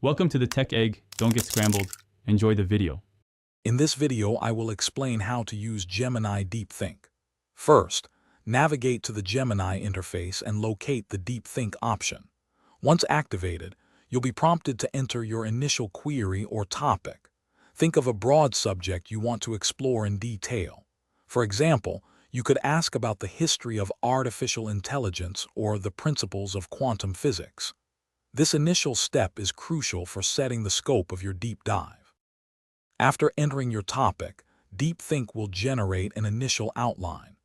Welcome to the Tech Egg. Don't get scrambled. Enjoy the video. In this video, I will explain how to use Gemini Deep Think. First, navigate to the Gemini interface and locate the Deep Think option. Once activated, you'll be prompted to enter your initial query or topic. Think of a broad subject you want to explore in detail. For example, you could ask about the history of artificial intelligence or the principles of quantum physics. This initial step is crucial for setting the scope of your deep dive. After entering your topic, Deep Think will generate an initial outline.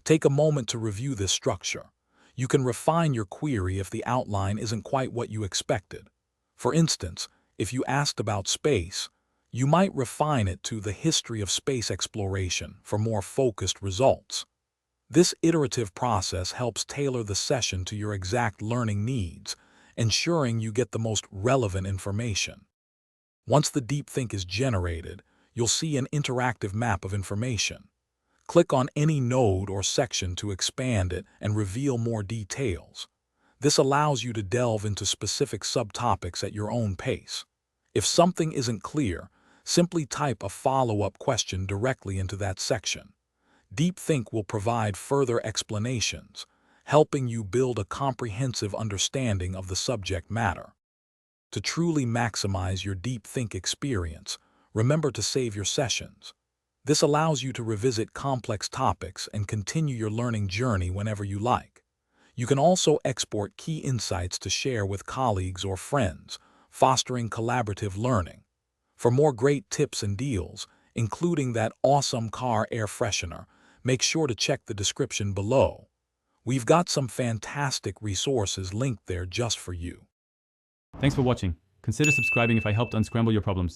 Take a moment to review this structure. You can refine your query if the outline isn't quite what you expected. For instance, if you asked about space, you might refine it to the history of space exploration for more focused results. This iterative process helps tailor the session to your exact learning needs, ensuring you get the most relevant information. Once the Deep Think is generated, you'll see an interactive map of information. Click on any node or section to expand it and reveal more details. This allows you to delve into specific subtopics at your own pace. If something isn't clear, simply type a follow-up question directly into that section. Deep Think will provide further explanations, helping you build a comprehensive understanding of the subject matter. To truly maximize your Deep Think experience, remember to save your sessions. This allows you to revisit complex topics and continue your learning journey whenever you like. You can also export key insights to share with colleagues or friends, fostering collaborative learning. For more great tips and deals, including that awesome car air freshener, make sure to check the description below. We've got some fantastic resources linked there just for you. Thanks for watching. Consider subscribing if I helped unscramble your problems.